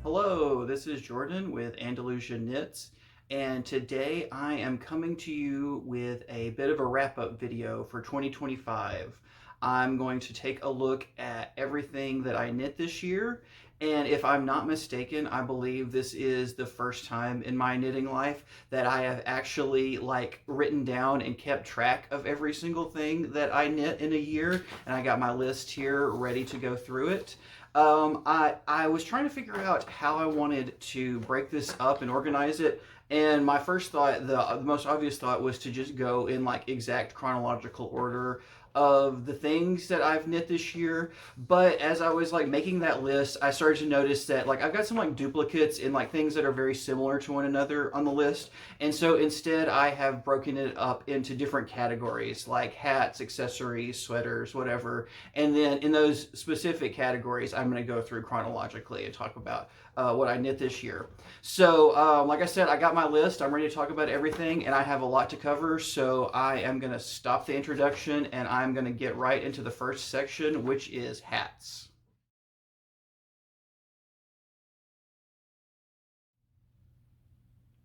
Hello, this is Jordan with Andalusia Knits, and today I am coming to you with a bit of a wrap-up video for 2025. I'm going to take a look at everything that I knit this year, and if I'm not mistaken, I believe this is the first time in my knitting life that I have actually written down and kept track of every single thing that I knit in a year, and I got my list here ready to go through it. I was trying to figure out how I wanted to break this up and organize it, and my first thought, the most obvious thought, was to just go in exact chronological order of the things that I've knit this year. But as I was making that list, I started to notice that I've got some duplicates in things that are very similar to one another on the list, and so instead I have broken it up into different categories like hats, accessories, sweaters, whatever. And then in those specific categories, I'm going to go through chronologically and talk about what I knit this year. So, like I said, I got my list. I'm ready to talk about everything, and I have a lot to cover. So I am going to stop the introduction, and I'm going to get right into the first section, which is hats.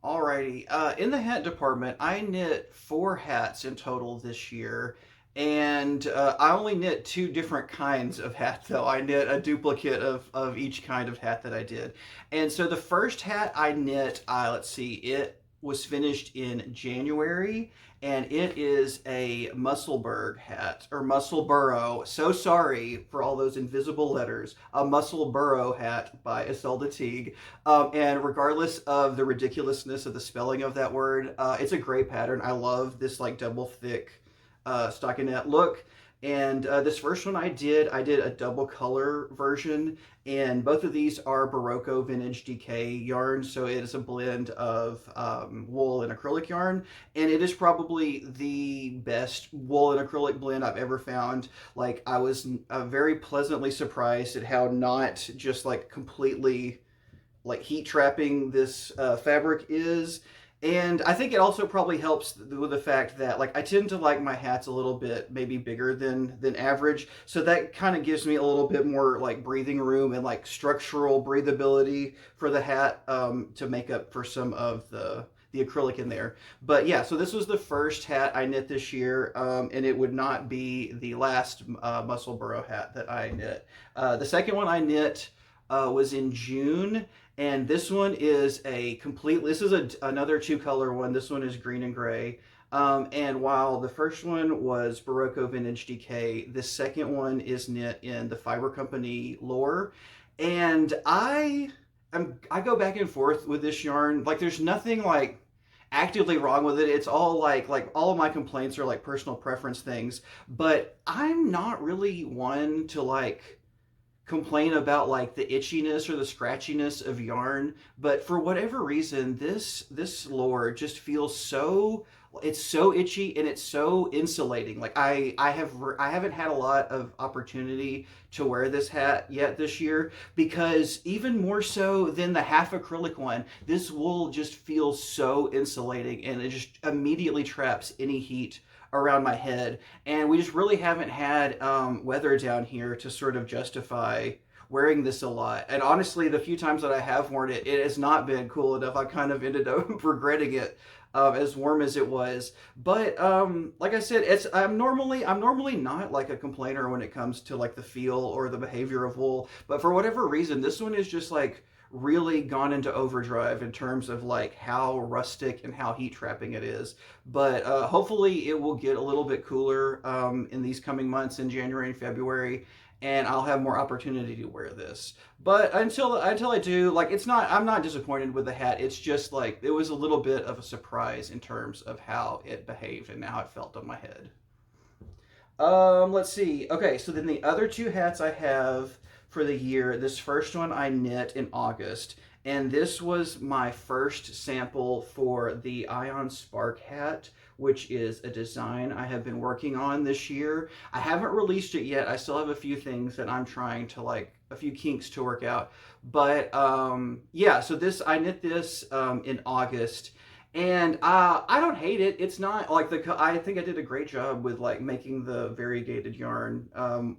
Alrighty, in the hat department, I knit 4 hats in total this year, and I only knit 2 different kinds of hat, though. I knit a duplicate of each kind of hat that I did. And so the first hat I knit, let's see, it was finished in January, and it is a Musselburgh hat, or Musselborough. So sorry for all those invisible letters. A Musselborough hat by Isolde Teague. And regardless of the ridiculousness of the spelling of that word, it's a great pattern. I love this double thick stockinette look. And this first one I did a double color version, and both of these are Barocco Vintage DK yarns, so it is a blend of wool and acrylic yarn, and it is probably the best wool and acrylic blend I've ever found. I was very pleasantly surprised at how not just completely heat trapping this fabric is. And I think it also probably helps with the fact that I tend to like my hats a little bit maybe bigger than average, so that kind of gives me a little bit more breathing room and structural breathability for the hat, to make up for some of the acrylic in there. But yeah, so this was the first hat I knit this year, and it would not be the last Musselborough hat that I knit. The second one I knit was in June, and this one is another 2 color one. This one is green and gray. And while the first one was Barocco Vintage DK, the second one is knit in the Fiber Company Lore. And I go back and forth with this yarn. There's nothing actively wrong with it. It's all all of my complaints are personal preference things. But I'm not really one to complain about the itchiness or the scratchiness of yarn, but for whatever reason this lore just feels so, it's so itchy and it's so insulating. I haven't had a lot of opportunity to wear this hat yet this year, because even more so than the half acrylic one, this wool just feels so insulating, and it just immediately traps any heat around my head. And we just really haven't had weather down here to sort of justify wearing this a lot. And honestly, the few times that I have worn it, it has not been cool enough. I kind of ended up regretting it, as warm as it was. But like I said, I'm normally not a complainer when it comes to the feel or the behavior of wool. But for whatever reason, this one is just really gone into overdrive in terms of how rustic and how heat trapping it is. But hopefully it will get a little bit cooler in these coming months, in January and February, and I'll have more opportunity to wear this. But until I do, I'm not disappointed with the hat. It's just it was a little bit of a surprise in terms of how it behaved and how it felt on my head. Let's see. Okay, so then the other 2 hats I have for the year, this first one I knit in August, and this was my first sample for the Ion Spark hat, which is a design I have been working on this year. I haven't released it yet. I still have a few things that I'm trying to a few kinks to work out. But yeah, so I knit this in August, And I don't hate it. It's not like I think I did a great job with like making the variegated yarn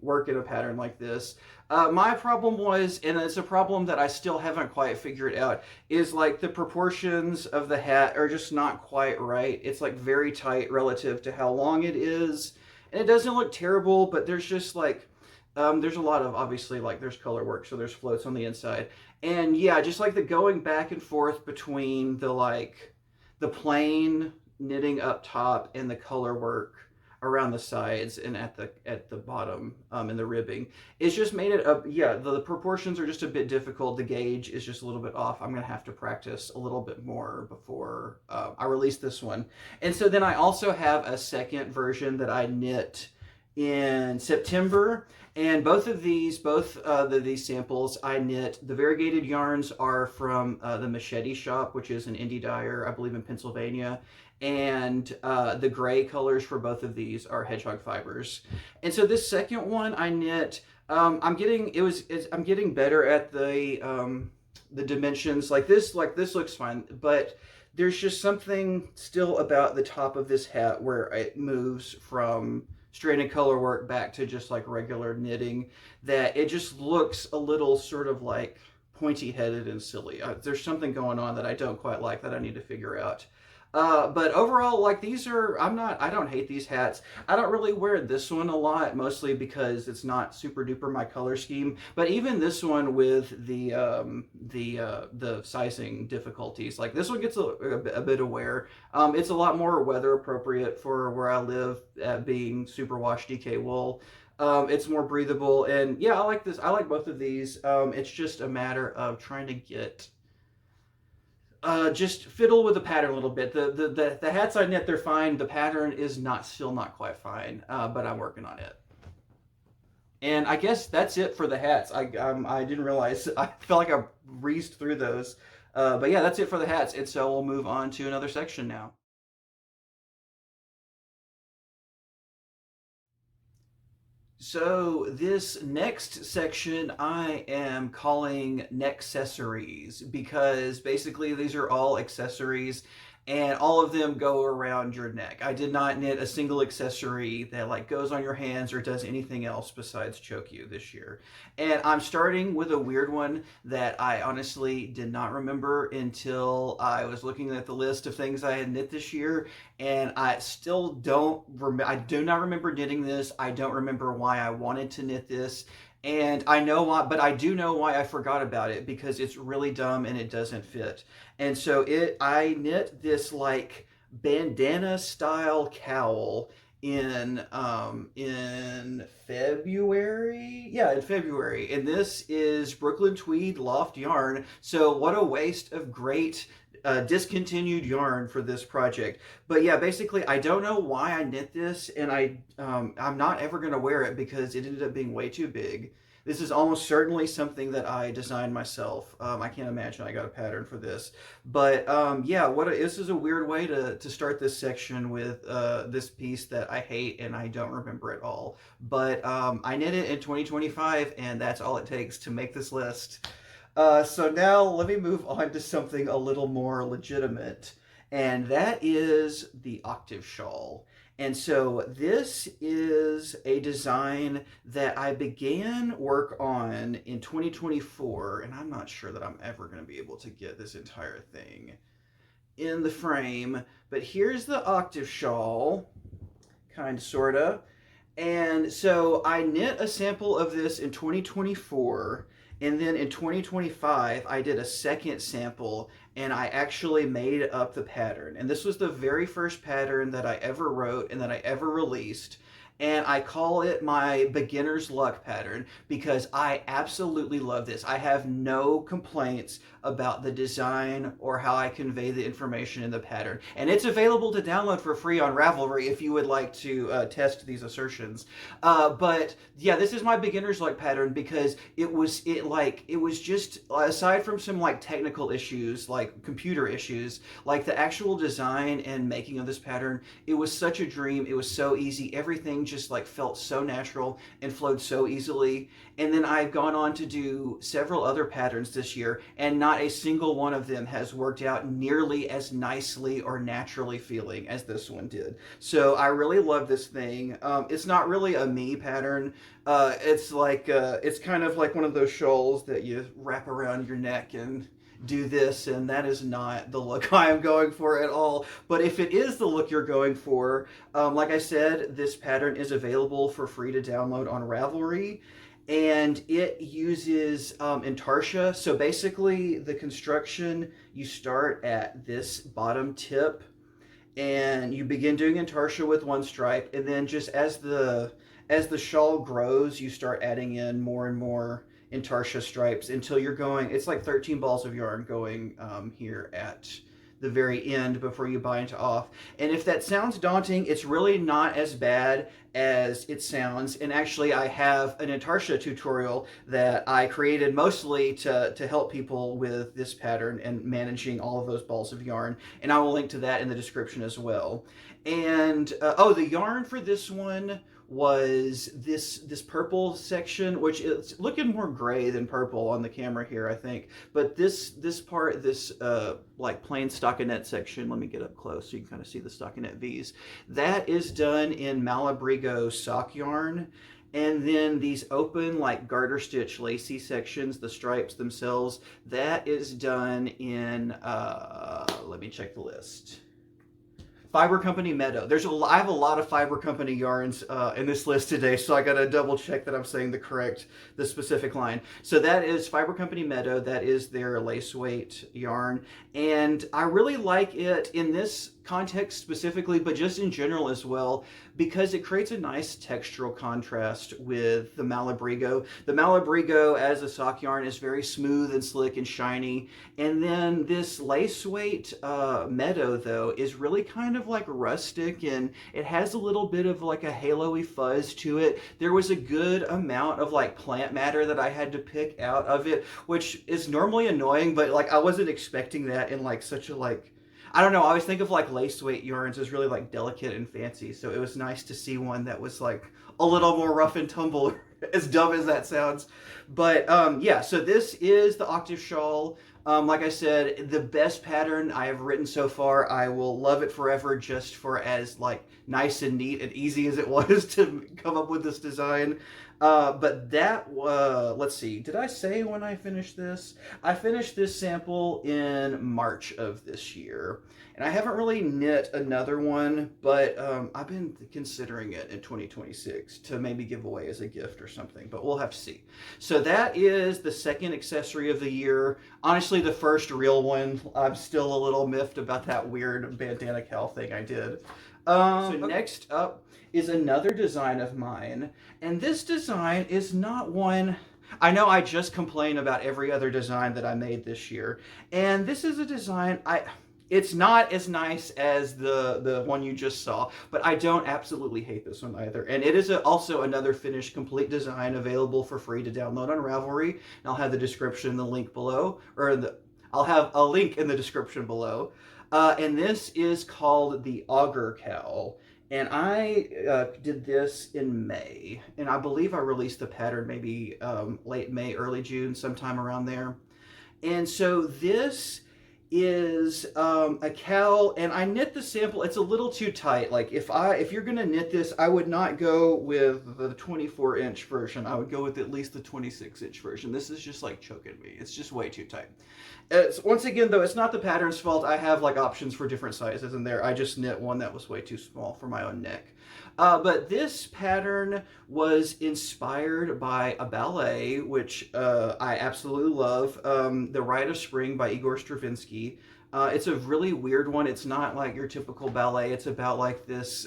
work in a pattern like this. My problem was, and it's a problem that I still haven't quite figured out, is like the proportions of the hat are just not quite right. It's like very tight relative to how long it is, and it doesn't look terrible, but there's just like there's a lot of obviously like there's color work, so there's floats on the inside, and yeah, just like the going back and forth between the plain knitting up top and the color work around the sides and at the bottom and the ribbing. It's just made it up. Yeah, the proportions are just a bit difficult. The gauge is just a little bit off. I'm gonna have to practice a little bit more before I release this one. And so then I also have a second version that I knit in September. And these samples I knit. The variegated yarns are from the Machete Shop, which is an indie dyer, I believe, in Pennsylvania. And the gray colors for both of these are hedgehog fibers. And so this second one I knit. I'm getting better at the dimensions. Like this looks fine, but there's just something still about the top of this hat where it moves from straight color work back to just like regular knitting, that it just looks a little sort of like pointy headed and silly. There's something going on that I don't quite like that I need to figure out. But overall, like I don't hate these hats. I don't really wear this one a lot, mostly because it's not super duper my color scheme. But even this one with the sizing difficulties, like this one gets a bit of wear. It's a lot more weather appropriate for where I live, at being superwash DK wool. It's more breathable, and yeah, I like this. I like both of these. It's just a matter of trying to get just fiddle with the pattern a little bit. The hats I knit, they're fine. The pattern is still not quite fine, but I'm working on it. And I guess that's it for the hats. I didn't realize. I felt like I breezed through those. But yeah, that's it for the hats. And so we'll move on to another section now. So this next section I am calling accessories, because basically these are all accessories and all of them go around your neck. I did not knit a single accessory that like goes on your hands or does anything else besides choke you this year. And I'm starting with a weird one that I honestly did not remember until I was looking at the list of things I had knit this year, and I still don't I do not remember knitting this. I don't remember why I wanted to knit this, and I know why, but I do know why I forgot about it, because it's really dumb and it doesn't fit. And so I knit this like bandana style cowl in February. Yeah, in February. And this is Brooklyn Tweed Loft yarn. So what a waste of great discontinued yarn for this project. But yeah, basically I don't know why I knit this, and I'm not ever going to wear it because it ended up being way too big. This is almost certainly something that I designed myself. I can't imagine I got a pattern for this. But yeah, this is a weird way to start this section with this piece that I hate and I don't remember at all. But I knit it in 2025, and that's all it takes to make this list. So now let me move on to something a little more legitimate, and that is the octave shawl. And so this is a design that I began work on in 2024, and I'm not sure that I'm ever going to be able to get this entire thing in the frame, but here's the octave shawl, kind of, sorta. And so I knit a sample of this in 2024, and then in 2025 I did a second sample and I actually made up the pattern. And this was the very first pattern that I ever wrote and that I ever released. And I call it my beginner's luck pattern because I absolutely love this. I have no complaints about the design or how I convey the information in the pattern. And it's available to download for free on Ravelry if you would like to test these assertions. But yeah, this is my beginner's luck pattern because it was just, aside from some like technical issues, like computer issues, like the actual design and making of this pattern, it was such a dream. It was so easy. Everything just like felt so natural and flowed so easily. And then I've gone on to do several other patterns this year, and not a single one of them has worked out nearly as nicely or naturally feeling as this one did. So I really love this thing. It's not really a me pattern. It's kind of like one of those shawls that you wrap around your neck and do this, and that is not the look I am going for at all. But if it is the look you're going for, like I said, this pattern is available for free to download on Ravelry, and it uses intarsia. So basically, the construction, you start at this bottom tip, and you begin doing intarsia with one stripe, and then just as the shawl grows, you start adding in more and more intarsia stripes until you're going, it's like 13 balls of yarn going here at the very end before you bind off. And if that sounds daunting, it's really not as bad as it sounds. And actually, I have an intarsia tutorial that I created mostly to help people with this pattern and managing all of those balls of yarn. And I will link to that in the description as well. And the yarn for this one was this purple section, which is looking more gray than purple on the camera here, I think. But this part, like plain stockinette section, let me get up close so you can kind of see the stockinette V's. That is done in Malabrigo sock yarn. And then these open, like garter stitch lacy sections, the stripes themselves, that is done in, let me check the list. Fiber Company Meadow. I have a lot of Fiber Company yarns in this list today, so I gotta double check that I'm saying the specific line. So that is Fiber Company Meadow. That is their lace weight yarn, and I really like it in this context specifically, but just in general as well, because it creates a nice textural contrast with the Malabrigo. The Malabrigo as a sock yarn is very smooth and slick and shiny, and then this lace weight Meadow though is really kind of like rustic, and it has a little bit of like a halo-y fuzz to it. There was a good amount of like plant matter that I had to pick out of it, which is normally annoying, but like I wasn't expecting that in like such a like, I don't know, I always think of like lace weight yarns as really like delicate and fancy, so it was nice to see one that was like a little more rough and tumble, as dumb as that sounds. But yeah, so this is the Octave Shawl. Like I said, the best pattern I have written so far. I will love it forever just for as like nice and neat and easy as it was to come up with this design. But that, let's see, did I say when I finished this? I finished this sample in March of this year. And I haven't really knit another one, but I've been considering it in 2026 to maybe give away as a gift or something, but we'll have to see. So that is the second accessory of the year. Honestly, the first real one. I'm still a little miffed about that weird bandana cowl thing I did. Next up is another design of mine, and this design is not one. I know I just complain about every other design that I made this year, and this is a design it's not as nice as the one you just saw, but I don't absolutely hate this one either. And it is also another finished complete design available for free to download on Ravelry. And I'll have the description, the link below, I'll have a link in the description below. And this is called the Auger Cowl. And I did this in May, and I believe I released the pattern maybe late May, early June, sometime around there. And so this is a cowl, and I knit the sample. It's a little too tight. Like if you're gonna knit this, I would not go with the 24-inch version. I would go with at least the 26-inch version. This is just like choking me. It's just way too tight. Once again, though, it's not the pattern's fault. I have like options for different sizes in there. I just knit one that was way too small for my own neck. But this pattern was inspired by a ballet, which I absolutely love, The Rite of Spring by Igor Stravinsky. It's a really weird one. It's not like your typical ballet. It's about like this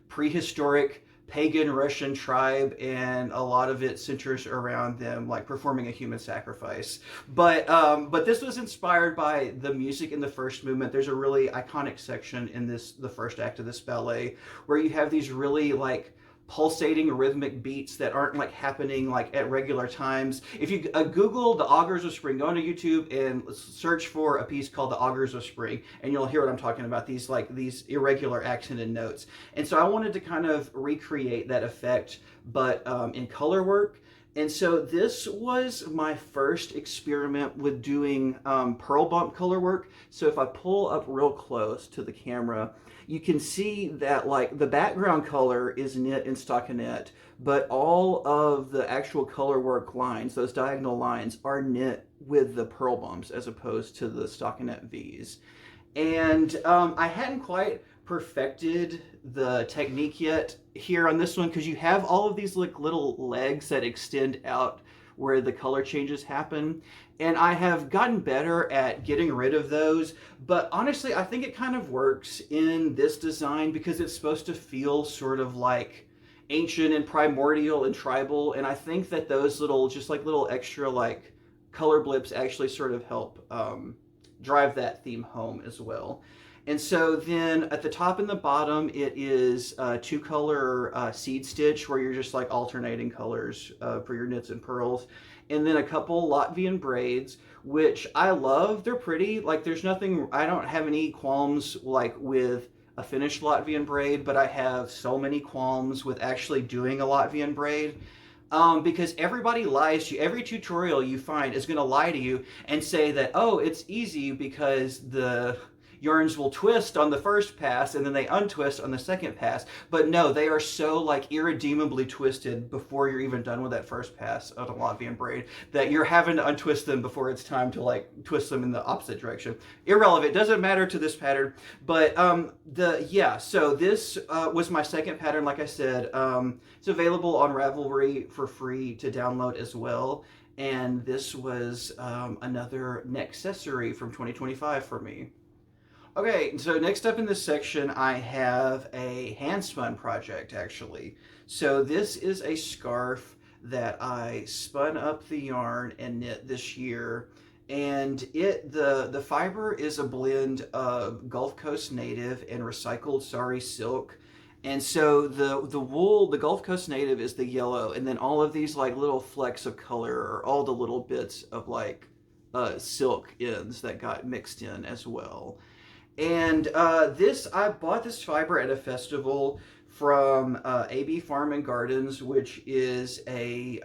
prehistoric pagan Russian tribe, and a lot of it centers around them like performing a human sacrifice. But this was inspired by the music in the first movement. There's a really iconic section in the first act of this ballet where you have these really like pulsating rhythmic beats that aren't like happening like at regular times. If you Google the Augurs of Spring, go onto YouTube and search for a piece called the Augurs of Spring, and you'll hear what I'm talking about. These irregular accented notes, and so I wanted to kind of recreate that effect, but in color work. And so this was my first experiment with doing pearl bump color work. So if I pull up real close to the camera, you can see that like the background color is knit in stockinette, but all of the actual color work lines, those diagonal lines, are knit with the pearl bumps as opposed to the stockinette V's. And I hadn't quite perfected the technique yet here on this one, because you have all of these like little legs that extend out where the color changes happen, and I have gotten better at getting rid of those. But honestly, I think it kind of works in this design because it's supposed to feel sort of like ancient and primordial and tribal, and I think that those little, just like little extra like color blips actually sort of help drive that theme home as well. And so then at the top and the bottom, it is two color seed stitch where you're just like alternating colors for your knits and pearls. And then a couple Latvian braids, which I love. They're pretty. Like there's nothing, I don't have any qualms like with a finished Latvian braid, but I have so many qualms with actually doing a Latvian braid. Because everybody lies to you. Every tutorial you find is going to lie to you and say that, oh, it's easy because the yarns will twist on the first pass and then they untwist on the second pass. But no, they are so like irredeemably twisted before you're even done with that first pass of a Latvian braid that you're having to untwist them before it's time to like twist them in the opposite direction. Irrelevant, doesn't matter to this pattern. But so this was my second pattern. Like I said, it's available on Ravelry for free to download as well. And this was another accessory from 2025 for me. Okay, so next up in this section, I have a hand spun project actually. So this is a scarf that I spun up the yarn and knit this year. And the fiber is a blend of Gulf Coast native and recycled sari silk. And so the wool, the Gulf Coast native is the yellow, and then all of these like little flecks of color are all the little bits of like silk ends that got mixed in as well. And I bought this fiber at a festival from AB Farm and Gardens, which is a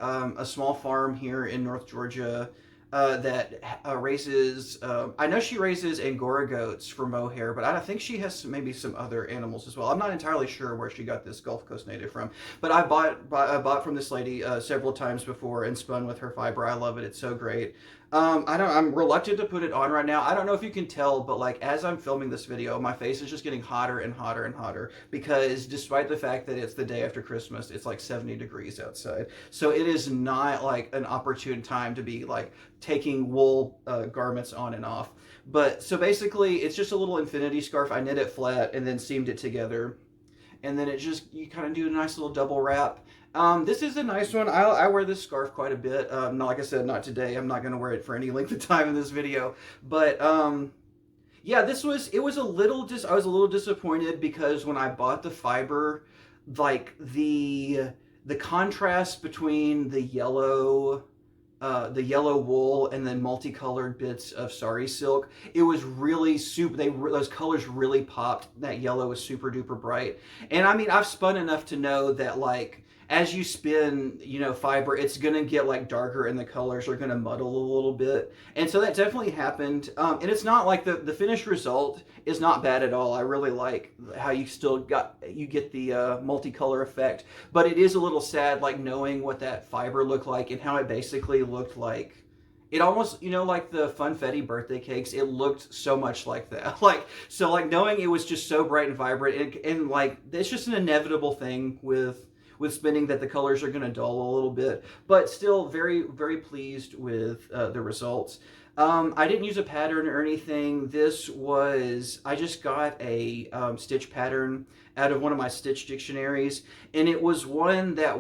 small farm here in North Georgia that raises, I know she raises Angora goats for mohair, but I think she has maybe some other animals as well. I'm not entirely sure where she got this Gulf Coast native from, but I bought from this lady several times before and spun with her fiber. I love it. It's so great. I'm reluctant to put it on right now. I don't know if you can tell, but like as I'm filming this video, my face is just getting hotter and hotter and hotter because despite the fact that it's the day after Christmas, it's like 70 degrees outside. So it is not like an opportune time to be like taking wool garments on and off. But so basically it's just a little infinity scarf. I knit it flat and then seamed it together. And then you kind of do a nice little double wrap. This is a nice one. I wear this scarf quite a bit. Like I said, not today. I'm not going to wear it for any length of time in this video. But yeah, I was a little disappointed because when I bought the fiber, like the contrast between the yellow wool and then multicolored bits of sari silk, it was really those colors really popped. That yellow was super duper bright. And I mean, I've spun enough to know that like as you spin, fiber, it's gonna get like darker and the colors are gonna muddle a little bit. And so that definitely happened. And it's not like the finished result is not bad at all. I really like how you get the multicolor effect, but it is a little sad like knowing what that fiber looked like and how it basically looked like, it almost, like the Funfetti birthday cakes, it looked so much like that. So knowing it was just so bright and vibrant and like, it's just an inevitable thing with spinning that the colors are going to dull a little bit, but still very, very pleased with the results. I didn't use a pattern or anything. I just got a stitch pattern out of one of my stitch dictionaries, and it was one that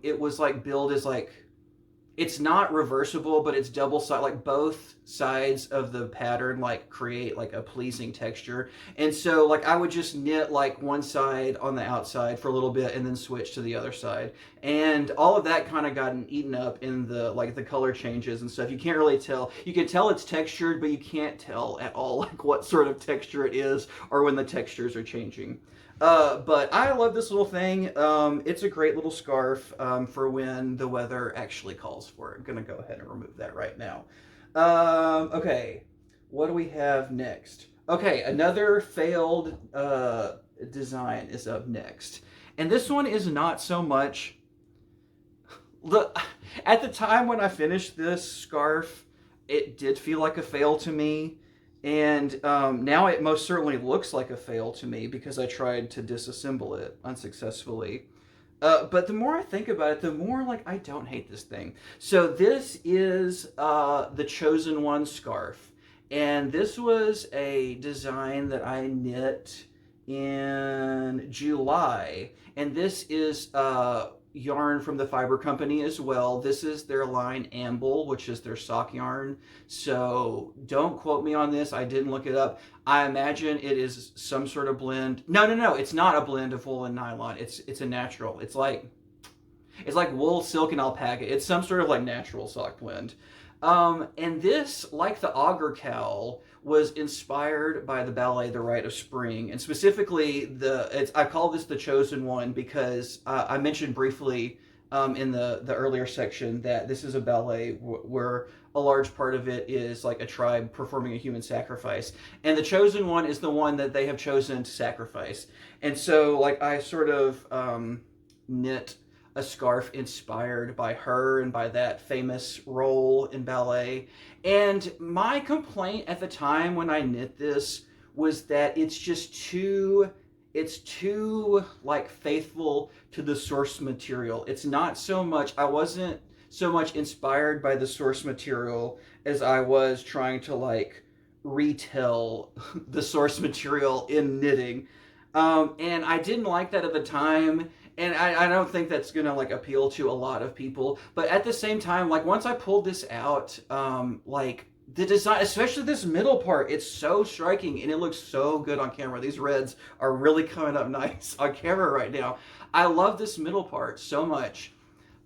it was like billed as like it's not reversible, but it's double side. Like both sides of the pattern like create like a pleasing texture. And so like I would just knit like one side on the outside for a little bit and then switch to the other side. And all of that kind of gotten eaten up in the like the color changes and stuff. You can't really tell. You can tell it's textured, but you can't tell at all like what sort of texture it is or when the textures are changing. But I love this little thing. It's a great little scarf for when the weather actually calls for it. I'm gonna go ahead and remove that right now. Okay, what do we have next? Okay, another failed design is up next, and this one is not so much. Look, at the time when I finished this scarf, it did feel like a fail to me. And now it most certainly looks like a fail to me because I tried to disassemble it unsuccessfully. But the more I think about it, the more like I don't hate this thing. So this is the Chosen One scarf, and this was a design that I knit in July, and this is yarn from the fiber company as well. This is their line Amble, which is their sock yarn. So don't quote me on this. I didn't look it up. I imagine it is some sort of blend. No. It's not a blend of wool and nylon. It's a natural. It's like wool, silk, and alpaca. It's some sort of like natural sock blend. And this, like the auger cowl, was inspired by the ballet The Rite of Spring, and specifically I call this the Chosen One because I mentioned briefly in the earlier section that this is a ballet where a large part of it is like a tribe performing a human sacrifice, and the Chosen One is the one that they have chosen to sacrifice. And so like I sort of knit a scarf inspired by her and by that famous role in ballet. And my complaint at the time when I knit this was that it's too like faithful to the source material. It's not so much, I wasn't so much inspired by the source material as I was trying to like retell the source material in knitting. And I didn't like that at the time, and I don't think that's gonna like appeal to a lot of people. But at the same time, like once I pulled this out, like the design, especially this middle part, it's so striking and it looks so good on camera. These reds are really coming up nice on camera right now. I love this middle part so much.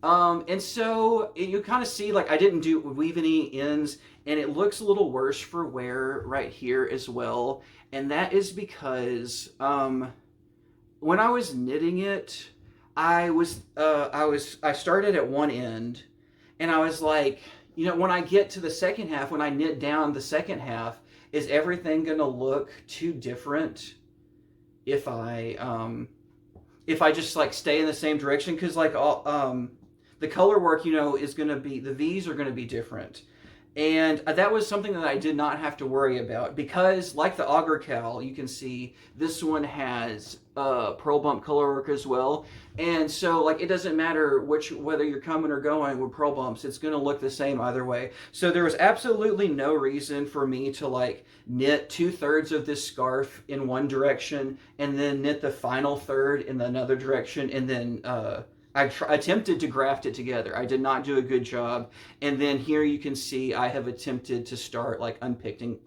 And so you kind of see like I didn't weave any ends, and it looks a little worse for wear right here as well. And that is because when I was knitting it, I started at one end, and I was like, you know, when I get to the second half, when I knit down the second half, is everything gonna look too different if I just like stay in the same direction? Because like all the color work, you know, is gonna be, the V's are gonna be different. And that was something that I did not have to worry about because, like the auger cowl, you can see this one has pearl bump color work as well. And so, like, it doesn't matter whether you're coming or going with pearl bumps, it's going to look the same either way. So there was absolutely no reason for me to like knit 2/3 of this scarf in one direction and then knit the final third in another direction and then I attempted to graft it together. I did not do a good job. And then here you can see I have attempted to start like unpicking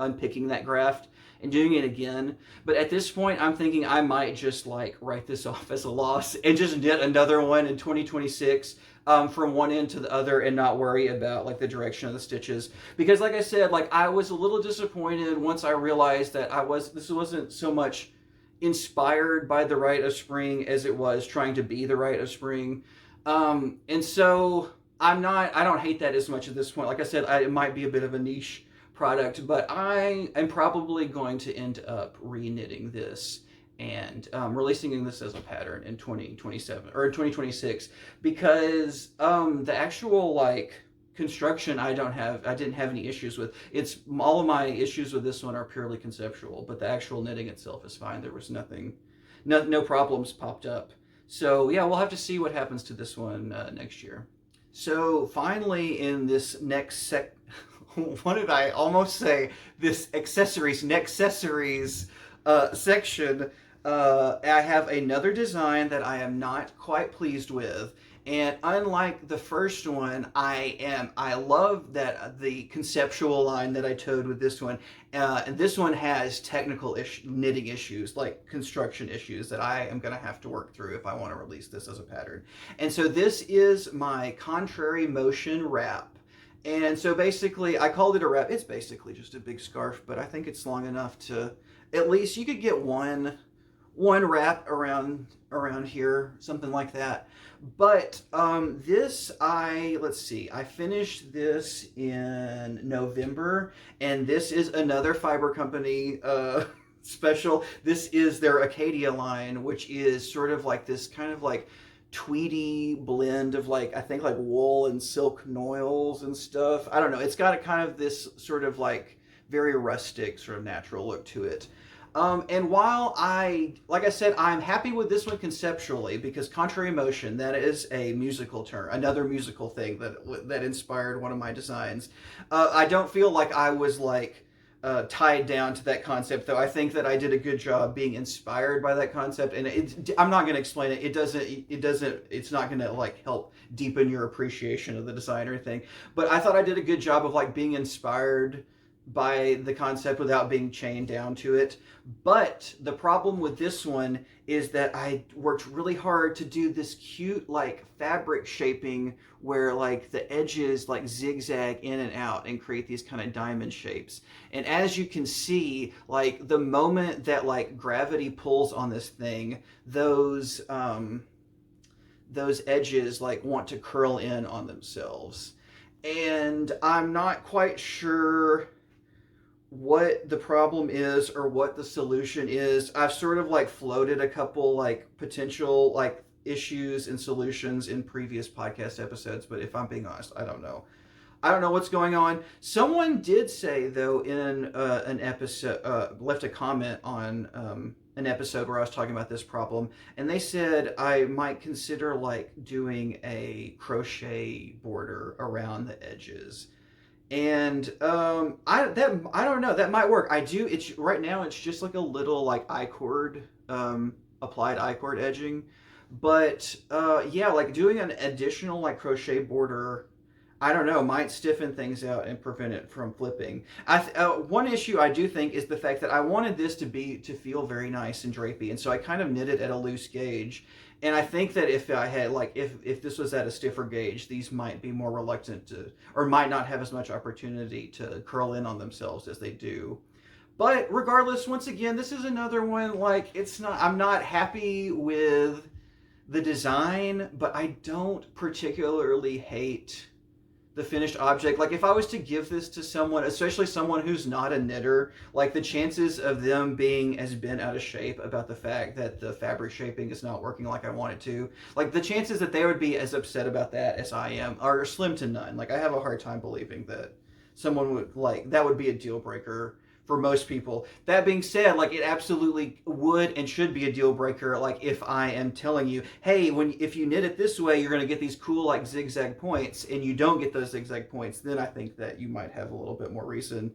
that graft and doing it again. But at this point, I'm thinking I might just like write this off as a loss and just knit another one in 2026 from one end to the other and not worry about like the direction of the stitches. Because like I said, like I was a little disappointed once I realized that this wasn't so much inspired by the Rite of Spring as it was trying to be the Rite of Spring. And so I don't hate that as much at this point. Like I said, it might be a bit of a niche product, but I am probably going to end up re-knitting this and releasing this as a pattern in 2027 or 2026 because the actual like construction I didn't have any issues with. It's all of my issues with this one are purely conceptual, but the actual knitting itself is fine. There was no problems popped up. So yeah, we'll have to see what happens to this one next year. So finally, in this next what did I almost say? This accessories section. I have another design that I am not quite pleased with. And unlike the first one, I love that the conceptual line that I towed with this one. And this one has knitting issues, like construction issues, that I am going to have to work through if I want to release this as a pattern. And so this is my contrary motion wrap. And so basically, I called it a wrap. It's basically just a big scarf, but I think it's long enough to, at least you could get one wrap around here, something like that. But this, let's see, I finished this in November, and this is another Fiber Company special. This is their Acadia line, which is sort of like this kind of like tweedy blend of like, I think like wool and silk noils and stuff. I don't know. It's got a kind of this sort of like very rustic sort of natural look to it. And while like I said, I'm happy with this one conceptually because contrary motion, that is a musical term, another musical thing that inspired one of my designs. I don't feel like I was like tied down to that concept, though. I think that I did a good job being inspired by that concept, and I'm not going to explain it. It's not going to like help deepen your appreciation of the design or anything. But I thought I did a good job of like being inspired by the concept without being chained down to it. But the problem with this one is that I worked really hard to do this cute like fabric shaping where like the edges like zigzag in and out and create these kind of diamond shapes. And as you can see, like the moment that like gravity pulls on this thing, those edges like want to curl in on themselves. And I'm not quite sure what the problem is or what the solution is. I've sort of like floated a couple like potential like issues and solutions in previous podcast episodes, but if I'm being honest, I don't know. I don't know what's going on. Someone did say though in an episode, left a comment on an episode where I was talking about this problem, and they said I might consider like doing a crochet border around the edges. And I don't know, that might work. It's right now it's just like a little like I-cord applied I-cord edging, but yeah, like doing an additional like crochet border, I don't know, might stiffen things out and prevent it from flipping. One issue I do think is the fact that I wanted this to feel very nice and drapey, and so I kind of knit it at a loose gauge. And I think that if I had like if this was at a stiffer gauge, these might be more reluctant to, or might not have as much opportunity to curl in on themselves as they do. But regardless, once again, this is another one like I'm not happy with the design, but I don't particularly hate the finished object. Like if I was to give this to someone, especially someone who's not a knitter, like the chances of them being as bent out of shape about the fact that the fabric shaping is not working like I want it to, like the chances that they would be as upset about that as I am are slim to none. Like I have a hard time believing that someone would like that would be a deal breaker for most people. That being said, like it absolutely would and should be a deal breaker. Like if I am telling you, hey, if you knit it this way, you're going to get these cool like zigzag points, and you don't get those zigzag points, then I think that you might have a little bit more reason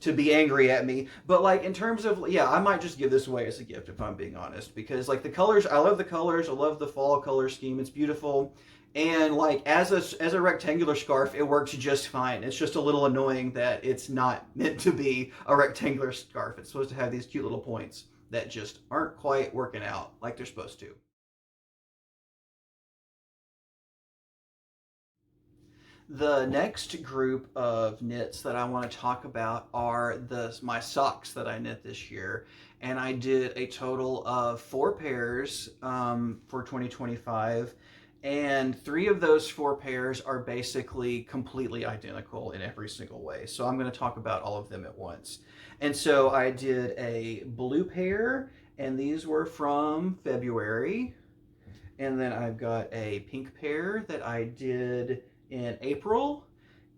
to be angry at me. But like in terms of, yeah, I might just give this away as a gift if I'm being honest, because like the colors, I love the colors. I love the fall color scheme. It's beautiful. And like as a rectangular scarf, it works just fine. It's just a little annoying that it's not meant to be a rectangular scarf. It's supposed to have these cute little points that just aren't quite working out like they're supposed to. The next group of knits that I want to talk about are my socks that I knit this year. And I did a total of 4 pairs for 2025. And 3 of those 4 pairs are basically completely identical in every single way. So I'm going to talk about all of them at once. And so I did a blue pair, and these were from February. And then I've got a pink pair that I did in April.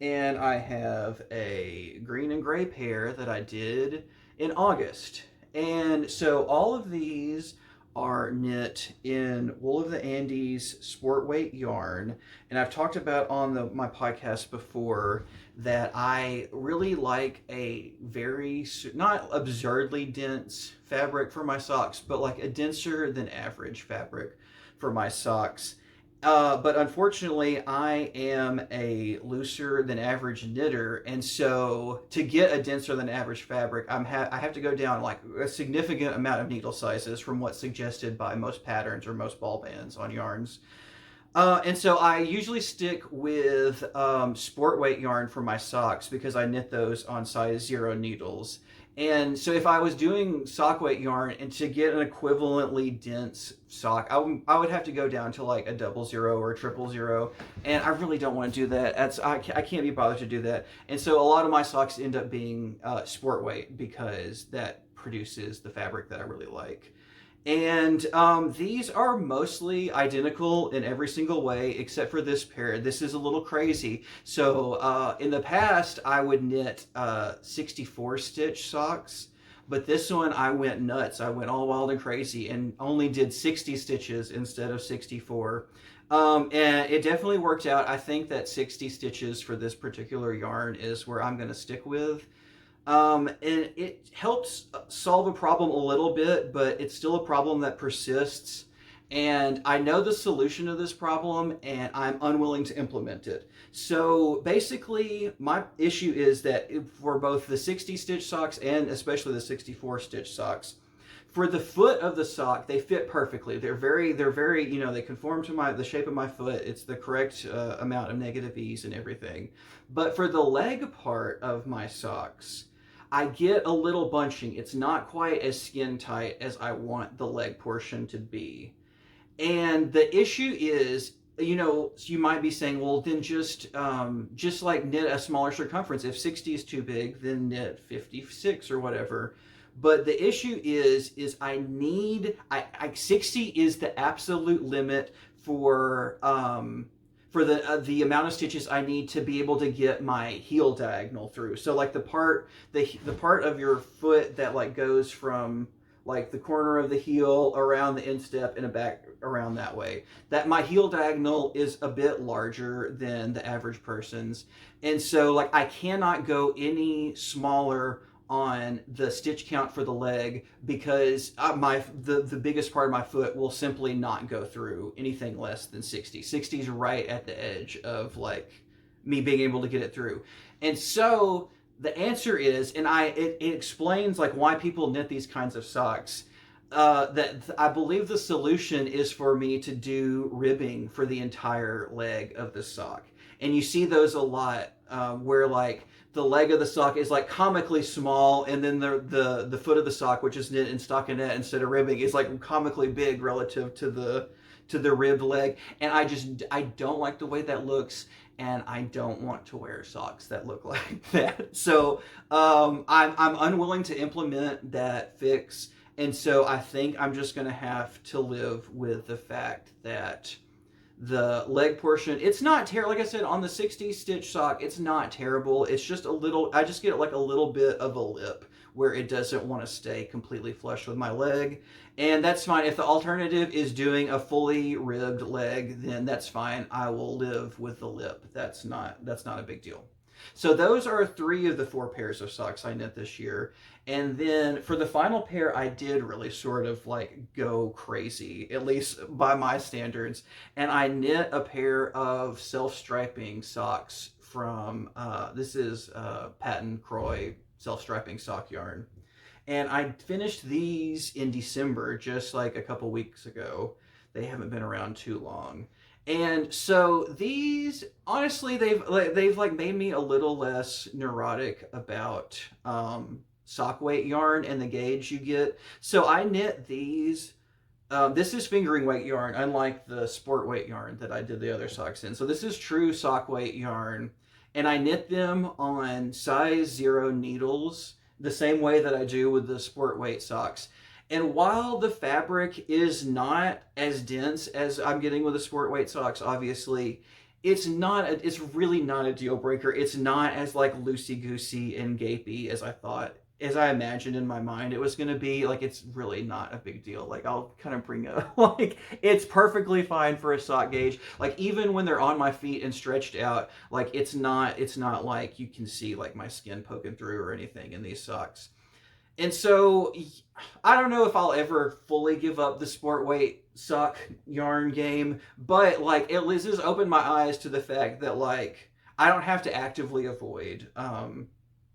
And I have a green and gray pair that I did in August. And so all of these are knit in Wool of the Andes sport weight yarn. And I've talked about on my podcast before that I really like a very, not absurdly dense fabric for my socks, but like a denser than average fabric for my socks. But unfortunately, I am a looser than average knitter, and so to get a denser than average fabric, I have to go down like a significant amount of needle sizes from what's suggested by most patterns or most ball bands on yarns. And so I usually stick with sport weight yarn for my socks because I knit those on size 0 needles. And so if I was doing sock weight yarn and to get an equivalently dense sock, I would have to go down to like a 00 or a 000. And I really don't want to do that. I can't be bothered to do that. And so a lot of my socks end up being sport weight because that produces the fabric that I really like. And these are mostly identical in every single way except for this pair. This is a little crazy. So in the past, I would knit 64 stitch socks, but this one I went nuts. I went all wild and crazy and only did 60 stitches instead of 64. And it definitely worked out. I think that 60 stitches for this particular yarn is where I'm going to stick with. And it helps solve a problem a little bit, but it's still a problem that persists. And I know the solution to this problem, and I'm unwilling to implement it. So basically, my issue is that for both the 60 stitch socks and especially the 64 stitch socks, for the foot of the sock, they fit perfectly. They're very, they conform to the shape of my foot. It's the correct amount of negative ease and everything. But for the leg part of my socks, I get a little bunching. It's not quite as skin tight as I want the leg portion to be. And the issue is, you might be saying, well, then just like knit a smaller circumference. If 60 is too big, then knit 56 or whatever. But the issue is I need, 60 is the absolute limit for the amount of stitches I need to be able to get my heel diagonal through. So like the part of your foot that like goes from like the corner of the heel around the instep and back around that way. That my heel diagonal is a bit larger than the average person's. And so like I cannot go any smaller on the stitch count for the leg because the biggest part of my foot will simply not go through anything less than 60. 60 is right at the edge of like me being able to get it through. And so the answer is, and it explains like why people knit these kinds of socks. That I believe the solution is for me to do ribbing for the entire leg of the sock. And you see those a lot where like the leg of the sock is like comically small, and then the foot of the sock, which is knit in stockinette instead of ribbing, is like comically big relative to the ribbed leg. And I don't like the way that looks, and I don't want to wear socks that look like that. So I'm unwilling to implement that fix, and so I think I'm just gonna have to live with the fact that the leg portion, it's not terrible. Like I said, on the 60 stitch sock, it's not terrible. It's just a little, I just get like a little bit of a lip where it doesn't want to stay completely flush with my leg. And that's fine. If the alternative is doing a fully ribbed leg, then that's fine. I will live with the lip. That's not a big deal. So those are 3 of the 4 pairs of socks I knit this year. And then for the final pair, I did really sort of like go crazy, at least by my standards. And I knit a pair of self-striping socks from, this is Patent Croy self-striping sock yarn. And I finished these in December, just like a couple weeks ago. They haven't been around too long. And so these, honestly, they've like made me a little less neurotic about sock weight yarn and the gauge you get. So I knit these. This is fingering weight yarn, unlike the sport weight yarn that I did the other socks in. So this is true sock weight yarn, and I knit them on size 0 needles, the same way that I do with the sport weight socks. And while the fabric is not as dense as I'm getting with the sport weight socks, obviously, it's really not a deal breaker. It's not as like loosey-goosey and gapey as I imagined in my mind it was going to be. Like, it's really not a big deal. Like, I'll kind of bring up, like, it's perfectly fine for a sock gauge. Like, even when they're on my feet and stretched out, like, it's not like you can see like my skin poking through or anything in these socks. And so I don't know if I'll ever fully give up the sport weight sock yarn game, but like at least this opened my eyes to the fact that like I don't have to actively avoid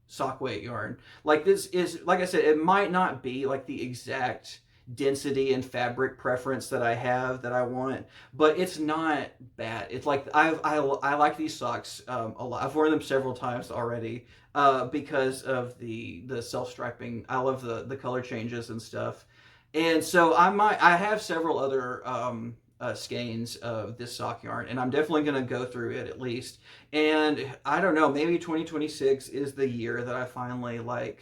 sock weight yarn. Like this is like I said, it might not be like the exact density and fabric preference that I have that I want, but it's not bad. It's like I like these socks a lot. I've worn them several times already because of the self striping. I love the color changes and stuff, and so I have several other skeins of this sock yarn, and I'm definitely gonna go through it at least. And I don't know, maybe 2026 is the year that I finally like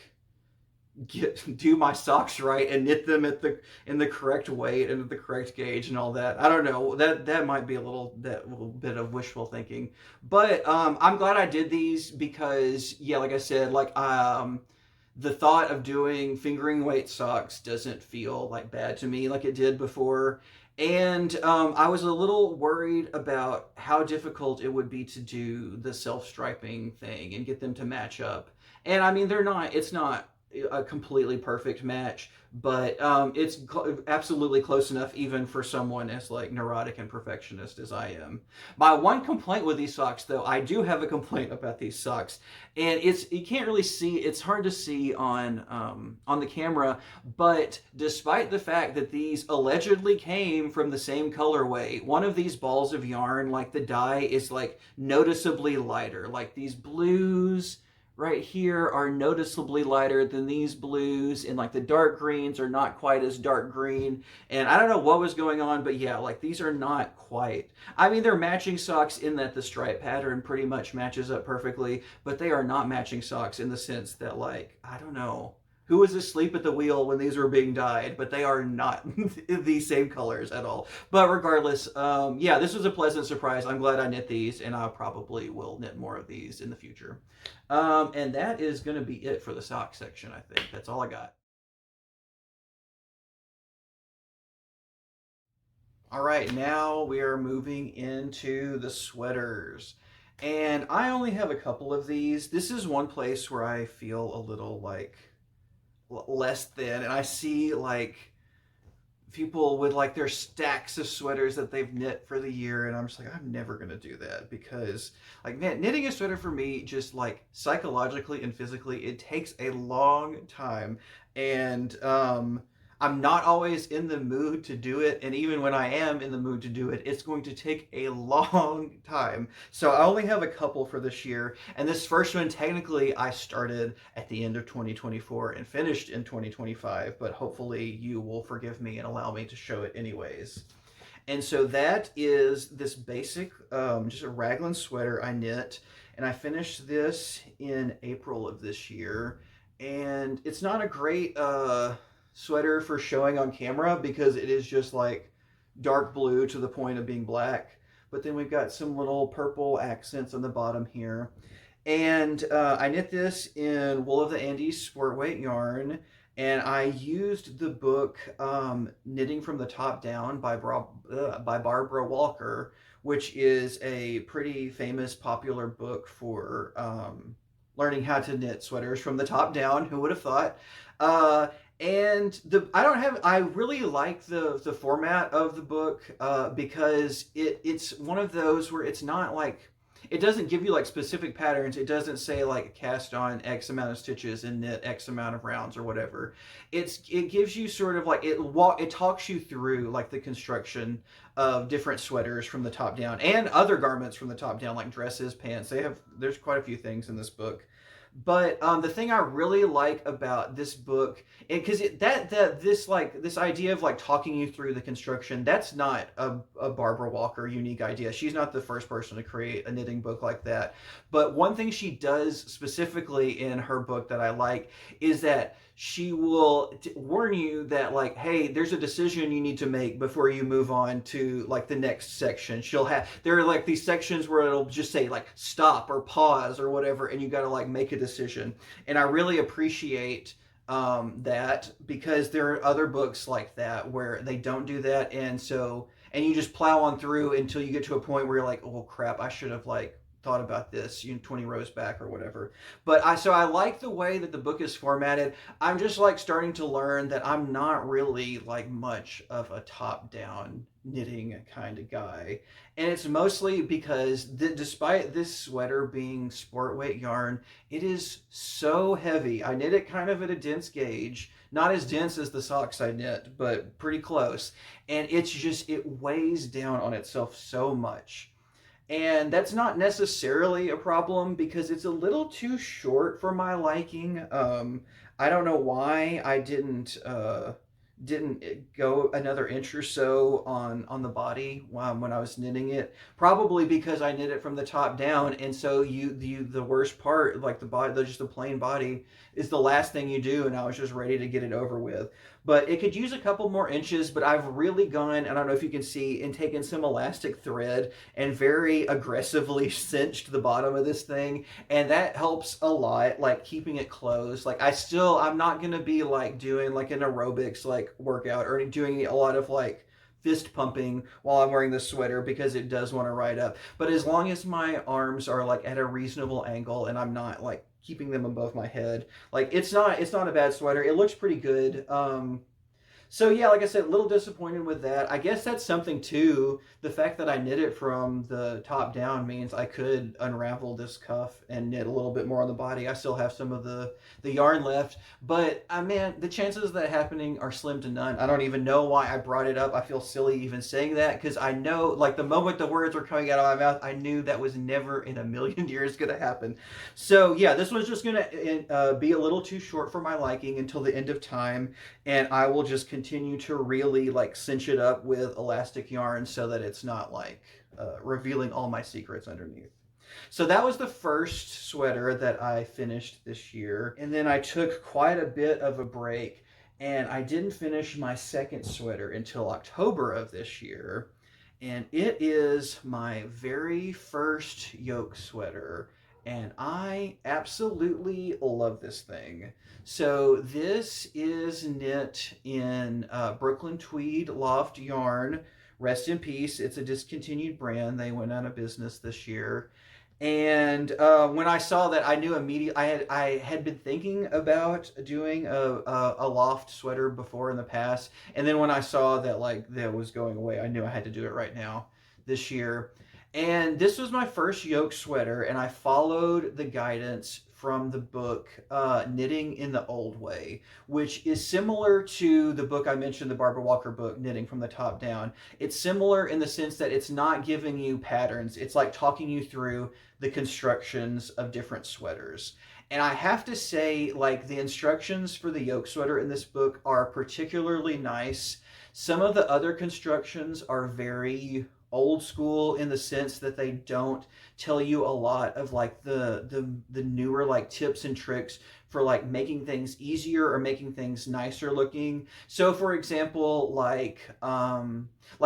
do my socks right and knit them at the in the correct weight and at the correct gauge and all that. I don't know. That might be that little bit of wishful thinking. But I'm glad I did these because yeah, like I said, like the thought of doing fingering weight socks doesn't feel like bad to me like it did before. And I was a little worried about how difficult it would be to do the self striping thing and get them to match up. And I mean, it's not a completely perfect match, but it's absolutely close enough even for someone as like neurotic and perfectionist as I am. My one complaint with these socks, though, I do have a complaint about these socks, and it's you can't really see. It's hard to see on the camera, but despite the fact that these allegedly came from the same colorway, one of these balls of yarn, like the dye, is like noticeably lighter. Like these blues right here are noticeably lighter than these blues, and like the dark greens are not quite as dark green. And I don't know what was going on, but yeah, like these are not quite, I mean, they're matching socks in that the stripe pattern pretty much matches up perfectly, but they are not matching socks in the sense that like I don't know who was asleep at the wheel when these were being dyed, but they are not the same colors at all. But regardless, yeah, this was a pleasant surprise. I'm glad I knit these, and I probably will knit more of these in the future. And that is going to be it for the sock section, I think. That's all I got. All right, now we are moving into the sweaters. And I only have a couple of these. This is one place where I feel a little like less than, and I see like people with like their stacks of sweaters that they've knit for the year, and I'm just like I'm never going to do that because like knitting a sweater for me just like psychologically and physically it takes a long time, and I'm not always in the mood to do it, and even when I am in the mood to do it, it's going to take a long time. So I only have a couple for this year, and this first one technically I started at the end of 2024 and finished in 2025, but hopefully you will forgive me and allow me to show it anyways. And so that is this basic, just a raglan sweater I knit, and I finished this in April of this year. And it's not a great sweater for showing on camera because it is just like dark blue to the point of being black. But then we've got some little purple accents on the bottom here. And I knit this in Wool of the Andes sport weight yarn, and I used the book Knitting from the Top Down by Barbara Walker, which is a pretty famous, popular book for learning how to knit sweaters from the top down. Who would have thought? And I really like the format of the book because it's one of those where it's not like it doesn't give you like specific patterns. It doesn't say like cast on X amount of stitches and knit X amount of rounds or whatever. It gives you sort of like it talks you through like the construction of different sweaters from the top down and other garments from the top down like dresses, pants. There's quite a few things in this book. But the thing I really like about this book, because this idea of like talking you through the construction, that's not a Barbara Walker unique idea. She's not the first person to create a knitting book like that. But one thing she does specifically in her book that I like is that she will warn you that like, hey, there's a decision you need to make before you move on to like the next section. There are like these sections where it'll just say like stop or pause or whatever, and you got to like make a decision. And I really appreciate that because there are other books like that where they don't do that, and you just plow on through until you get to a point where you're like, oh crap, I should have like thought about this, 20 rows back or whatever. But I like the way that the book is formatted. I'm just like starting to learn that I'm not really like much of a top down knitting kind of guy. And it's mostly because despite this sweater being sport weight yarn, it is so heavy. I knit it kind of at a dense gauge, not as dense as the socks I knit, but pretty close. And it's just, it weighs down on itself so much. And that's not necessarily a problem because it's a little too short for my liking. I don't know why I didn't go another inch or so on the body when I was knitting it. Probably because I knit it from the top down, and so the worst part, like the body, just the plain body, is the last thing you do. And I was just ready to get it over with. But it could use a couple more inches. But I've really gone, I don't know if you can see, and taken some elastic thread and very aggressively cinched the bottom of this thing, and that helps a lot, like keeping it closed. Like I'm not gonna be like doing like an aerobics like workout or doing a lot of like fist pumping while I'm wearing this sweater because it does want to ride up. But as long as my arms are like at a reasonable angle and I'm not like keeping them above my head, like it's not a bad sweater. It looks pretty good. So yeah, like I said, a little disappointed with that. I guess that's something too. The fact that I knit it from the top down means I could unravel this cuff and knit a little bit more on the body. I still have some of the yarn left, but man, the chances of that happening are slim to none. I don't even know why I brought it up. I feel silly even saying that because I know, like the moment the words were coming out of my mouth, I knew that was never in a million years going to happen. So yeah, this was just going to be a little too short for my liking until the end of time, and I will just continue to really like cinch it up with elastic yarn so that it's not like revealing all my secrets underneath. So that was the first sweater that I finished this year. And then I took quite a bit of a break and I didn't finish my second sweater until October of this year. And it is my very first yoke sweater. And I absolutely love this thing. So this is knit in Brooklyn Tweed Loft yarn. Rest in peace. It's a discontinued brand. They went out of business this year. And when I saw that, I knew immediately. I had been thinking about doing a loft sweater before in the past, and then when I saw that like that was going away, I knew I had to do it right now this year. And this was my first yoke sweater, and I followed the guidance from the book Knitting in the Old Way, which is similar to the book I mentioned, the Barbara Walker book, Knitting from the Top Down. It's similar in the sense that it's not giving you patterns. It's like talking you through the constructions of different sweaters. And I have to say, like, the instructions for the yoke sweater in this book are particularly nice. Some of the other constructions are very old school in the sense that they don't tell you a lot of like the newer like tips and tricks for like making things easier or making things nicer looking. So for example, like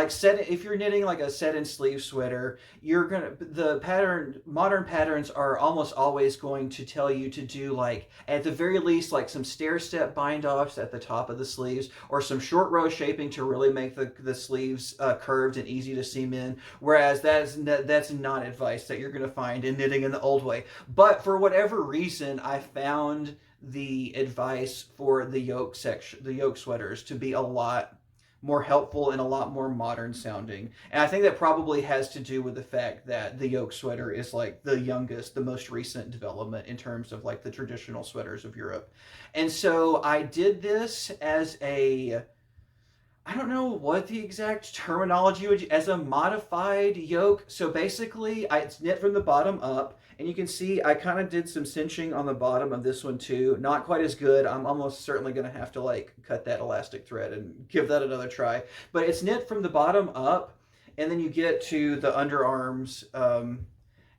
set, if you're knitting like a set in sleeve sweater, the modern patterns are almost always going to tell you to do like at the very least like some stair step bind offs at the top of the sleeves or some short row shaping to really make the sleeves curved and easy to seam in. Whereas that's not advice that you're going to find in Knitting in the Old Way. But for whatever reason, I found the advice for the yoke sweaters to be a lot more helpful and a lot more modern sounding. And I think that probably has to do with the fact that the yoke sweater is like the youngest, the most recent development in terms of like the traditional sweaters of Europe. And so I did this as I don't know what the exact terminology would, as a modified yoke. So basically, it's knit from the bottom up, and you can see I kind of did some cinching on the bottom of this one too. Not quite as good. I'm almost certainly going to have to like cut that elastic thread and give that another try. But it's knit from the bottom up, and then you get to the underarms,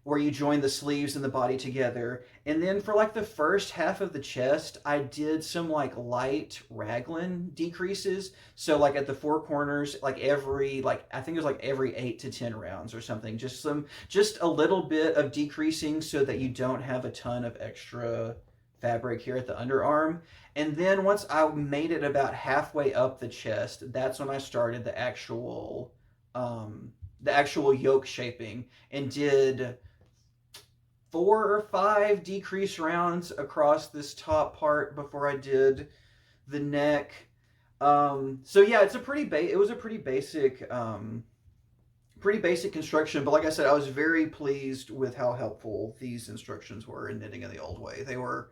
where you join the sleeves and the body together. And then for like the first half of the chest, I did some like light raglan decreases. So like at the four corners, like I think it was like every 8 to 10 rounds or something. Just a little bit of decreasing so that you don't have a ton of extra fabric here at the underarm. And then once I made it about halfway up the chest, that's when I started the actual yoke shaping and did 4 or 5 decrease rounds across this top part before I did the neck. So yeah, it was a pretty basic construction. But like I said, I was very pleased with how helpful these instructions were in knitting in the old way. They were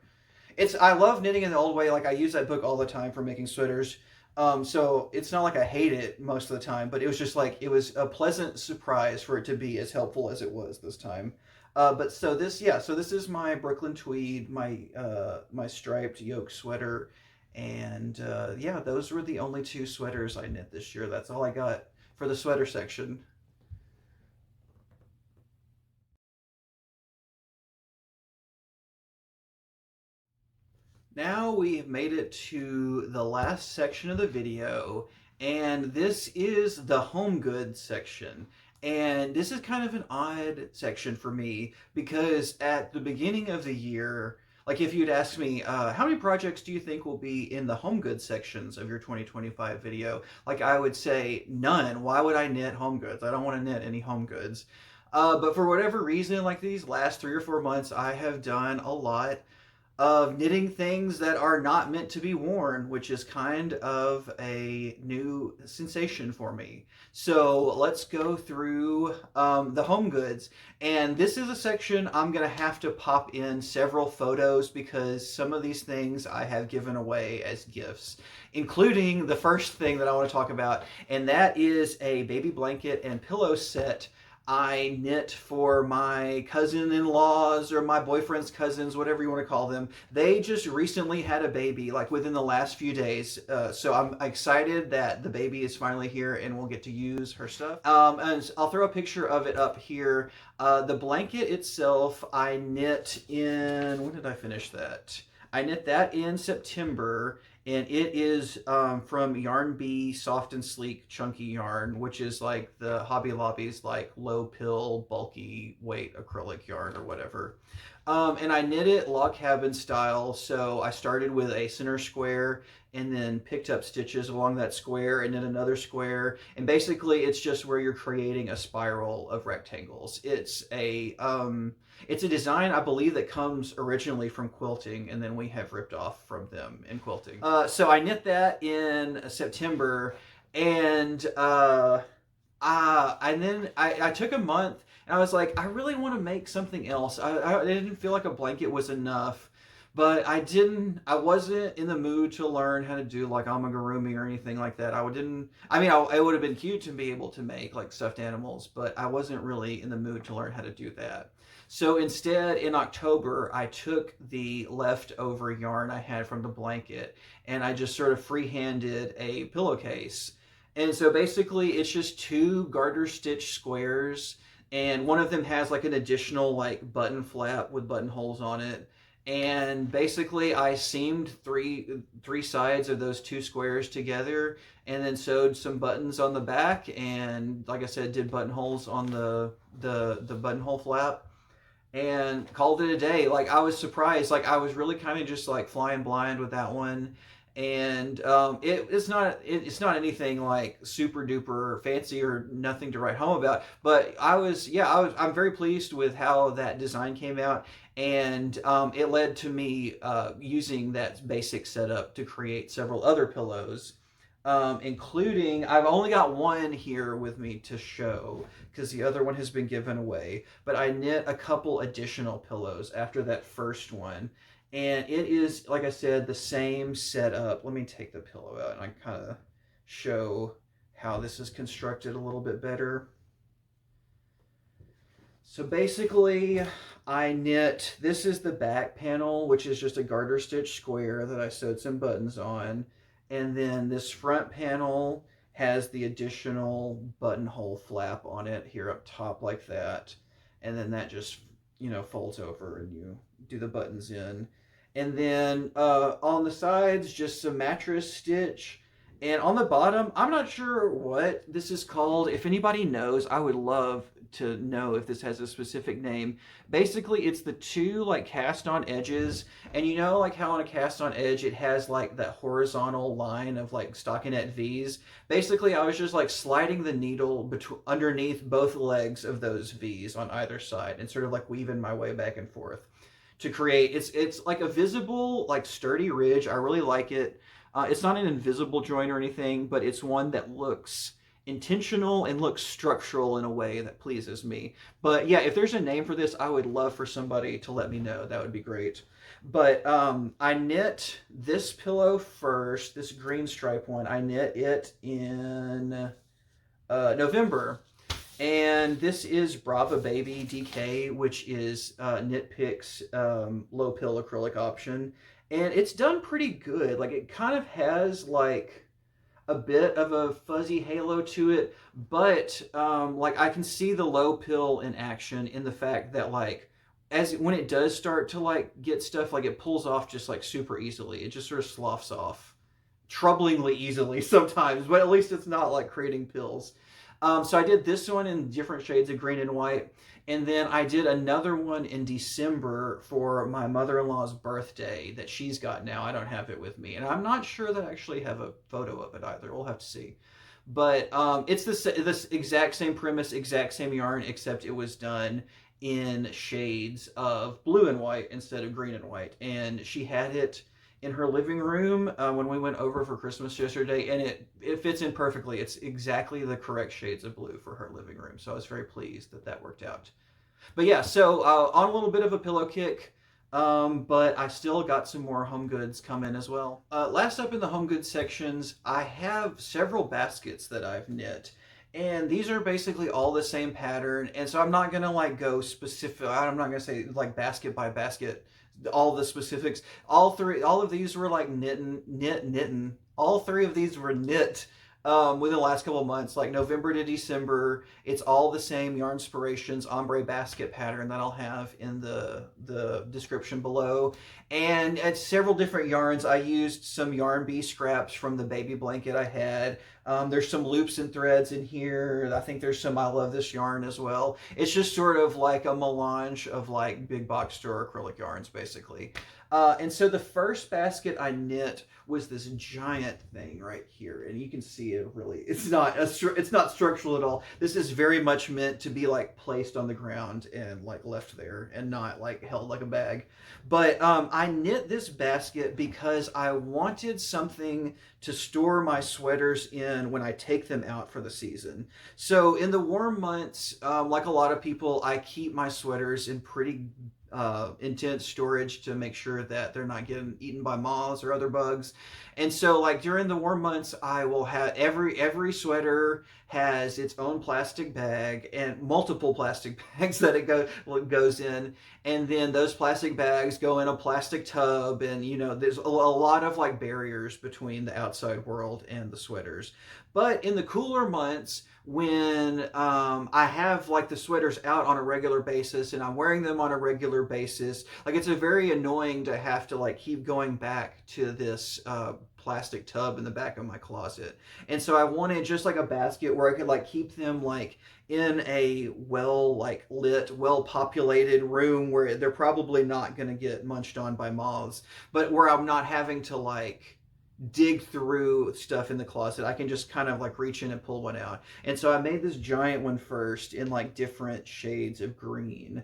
it's I love knitting in the old way. Like I use that book all the time for making sweaters. So it's not like I hate it most of the time, but it was just like it was a pleasant surprise for it to be as helpful as it was this time. But so this yeah, so this is my Brooklyn tweed, my striped yoke sweater, and yeah, those were the only 2 sweaters I knit this year. That's all I got for the sweater section. Now we have made it to the last section of the video, and this is the home goods section. And this is kind of an odd section for me because at the beginning of the year, like if you'd asked me, how many projects do you think will be in the home goods sections of your 2025 video? Like I would say none. Why would I knit home goods? I don't want to knit any home goods. But for whatever reason, like these last 3 or 4 months, I have done a lot of knitting things that are not meant to be worn, which is kind of a new sensation for me. So let's go through the home goods. And this is a section I'm going to have to pop in several photos because some of these things I have given away as gifts, including the first thing that I want to talk about, and that is a baby blanket and pillow set I knit for my cousin-in-laws or my boyfriend's cousins, whatever you want to call them. They just recently had a baby, like within the last few days. So I'm excited that the baby is finally here and we'll get to use her stuff. And I'll throw a picture of it up here. The blanket itself, I knit in, when did I finish that? I knit that in September, and it is from Yarn Bee Soft and Sleek Chunky Yarn, which is like the Hobby Lobby's like low pill, bulky weight acrylic yarn or whatever. And I knit it log cabin style, so I started with a center square and then picked up stitches along that square and then another square. And basically it's just where you're creating a spiral of rectangles. It's a design I believe that comes originally from quilting, and then we have ripped off from them in quilting. So I knit that in September, and then I took a month and I was like, I really want to make something else. I didn't feel like a blanket was enough, but I wasn't in the mood to learn how to do like amigurumi or anything like that. It would have been cute to be able to make like stuffed animals, but I wasn't really in the mood to learn how to do that. So instead, in October, I took the leftover yarn I had from the blanket and I just sort of freehanded a pillowcase. And so basically, it's just 2 garter stitch squares, and one of them has like an additional like button flap with buttonholes on it. And basically, I seamed three sides of those 2 squares together, and then sewed some buttons on the back, and like I said, did buttonholes on the buttonhole flap and called it a day. Like I was surprised. Like I was really kind of just like flying blind with that one, and it's not anything like super duper fancy or nothing to write home about. But I'm very pleased with how that design came out, and it led to me using that basic setup to create several other pillows. Including, I've only got one here with me to show because the other one has been given away. But I knit a couple additional pillows after that first one. And it is, like I said, the same setup. Let me take the pillow out and I kind of show how this is constructed a little bit better. So basically, this is the back panel, which is just a garter stitch square that I sewed some buttons on. And then this front panel has the additional buttonhole flap on it here up top like that. And then that just, folds over and you do the buttons in. And then on the sides, just some mattress stitch. And on the bottom, I'm not sure what this is called. If anybody knows, I would love to know if this has a specific name. Basically, it's the two like cast on edges, and you know like how on a cast on edge it has like that horizontal line of like stockinette V's. Basically, I was just like sliding the needle underneath both legs of those V's on either side and sort of like weaving my way back and forth to create it's like a visible like sturdy ridge. I really like it. It's not an invisible joint or anything, but it's one that looks intentional and looks structural in a way that pleases me. But yeah, if there's a name for this, I would love for somebody to let me know. That would be great. But I knit this pillow first, this green stripe one. I knit it in November. And this is Brava Baby DK, which is Knit Picks low pill acrylic option. And it's done pretty good. Like it kind of has like a bit of a fuzzy halo to it, but like I can see the low pill in action in the fact that like as when it does start to like get stuff, like it pulls off just like super easily. It just sort of sloughs off troublingly easily sometimes, but at least it's not like creating pills. So I did this one in different shades of green and white. And then I did another one in December for my mother-in-law's birthday that she's got now. I don't have it with me. And I'm not sure that I actually have a photo of it either. We'll have to see. But it's this exact same premise, exact same yarn, except it was done in shades of blue and white instead of green and white. And she had it in her living room when we went over for Christmas yesterday, and it fits in perfectly. It's exactly the correct shades of blue for her living room, so I was very pleased that that worked out. But yeah, so on a little bit of a pillow kick, but I still got some more home goods coming as well. Last up in the home goods sections, I have several baskets that I've knit. And these are basically all the same pattern, and so I'm not gonna like go specific. I'm not gonna say like basket by basket all the specifics. All of these were like knitting. All three of these were knit within the last couple of months, like November to December. It's all the same Yarn Inspirations ombre basket pattern that I'll have in the description below. And at several different yarns, I used some Yarn Bee scraps from the baby blanket I had. There's some loops and threads in here. I think there's some I Love This yarn as well. It's just sort of like a melange of like big box store acrylic yarns, basically. And so the first basket I knit was this giant thing right here, and you can see it really. It's not structural at all. This is very much meant to be like placed on the ground and like left there, and not like held like a bag. But I knit this basket because I wanted something to store my sweaters in when I take them out for the season. So in the warm months, like a lot of people, I keep my sweaters in pretty intense storage to make sure that they're not getting eaten by moths or other bugs. And so like during the warm months, I will have every sweater has its own plastic bag and multiple plastic bags that it goes in, and then those plastic bags go in a plastic tub, and you know there's a lot of like barriers between the outside world and the sweaters. But in the cooler months, when I have like the sweaters out on a regular basis and I'm wearing them on a regular basis, like it's a very annoying to have to like keep going back to this plastic tub in the back of my closet. And so I wanted just like a basket where I could like keep them like in a well like lit, well populated room where they're probably not going to get munched on by moths, but where I'm not having to like dig through stuff in the closet. I can just kind of like reach in and pull one out. And so I made this giant one first in like different shades of green.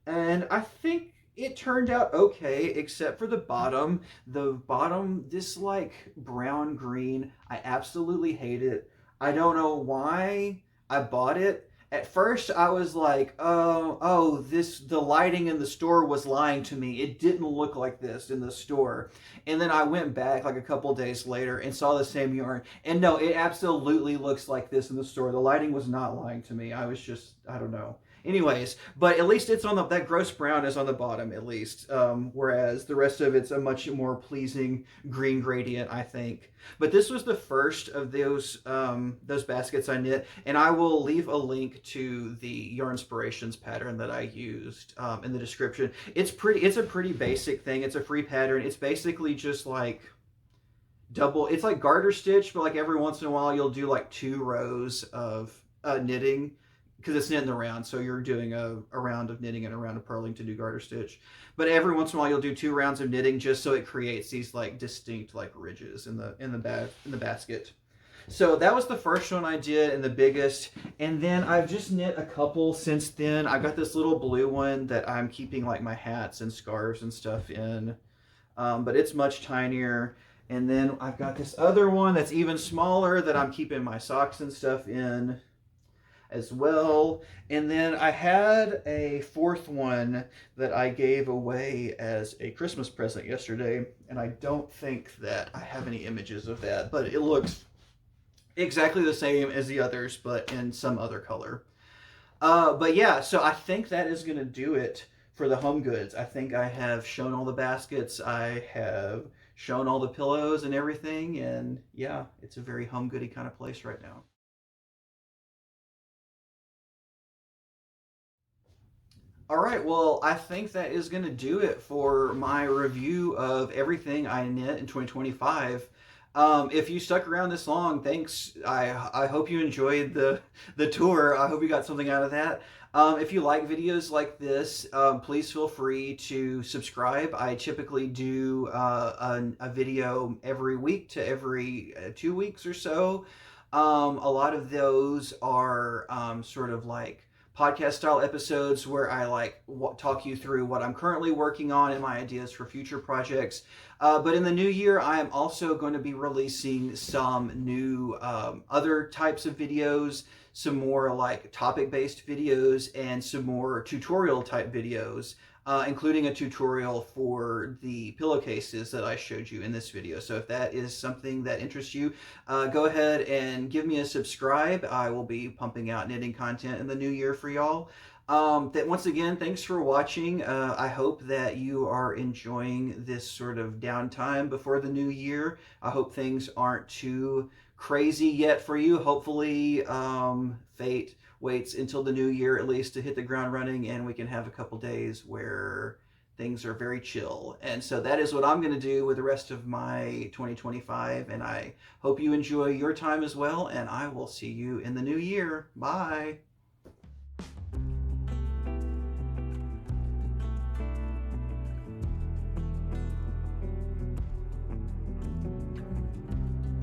And I think it turned out okay, except for the bottom. The bottom, this like brown green, I absolutely hate it. I don't know why I bought it. At first I was like, the lighting in the store was lying to me. It didn't look like this in the store. And then I went back like a couple days later and saw the same yarn. And no, it absolutely looks like this in the store. The lighting was not lying to me. I was just, I don't know. Anyways, but at least it's on that gross brown is on the bottom at least, whereas the rest of it's a much more pleasing green gradient, I think. But this was the first of those baskets I knit, and I will leave a link to the Yarn Inspirations pattern that I used in the description. It's a pretty basic thing. It's a free pattern. It's basically just like it's like garter stitch, but like every once in a while you'll do like 2 rows of knitting, because it's knitting the round, so you're doing a round of knitting and a round of purling to do garter stitch. But every once in a while, you'll do 2 rounds of knitting just so it creates these like distinct like ridges in the basket. So that was the first one I did and the biggest. And then I've just knit a couple since then. I've got this little blue one that I'm keeping like my hats and scarves and stuff in, but it's much tinier. And then I've got this other one that's even smaller that I'm keeping my socks and stuff in as well. And then I had a fourth one that I gave away as a Christmas present yesterday, and I don't think that I have any images of that, but it looks exactly the same as the others, but in some other color. But yeah, so I think that is going to do it for the home goods. I think I have shown all the baskets. I have shown all the pillows and everything. And yeah, it's a very home goody kind of place right now. All right, well, I think that is going to do it for my review of everything I knit in 2025. If you stuck around this long, thanks. I hope you enjoyed the tour. I hope you got something out of that. If you like videos like this, please feel free to subscribe. I typically do a video every week to every 2 weeks or so. A lot of those are sort of like podcast style episodes where I like talk you through what I'm currently working on and my ideas for future projects. But in the new year, I am also going to be releasing some new other types of videos, some more like topic based videos, and some more tutorial type videos. Including a tutorial for the pillowcases that I showed you in this video. So if that is something that interests you, go ahead and give me a subscribe. I will be pumping out knitting content in the new year for y'all. That once again, thanks for watching. I hope that you are enjoying this sort of downtime before the new year. I hope things aren't too crazy yet for you. Hopefully, fate waits until the new year at least to hit the ground running, and we can have a couple days where things are very chill. And so that is what I'm going to do with the rest of my 2025, and I hope you enjoy your time as well, and I will see you in the new year. Bye.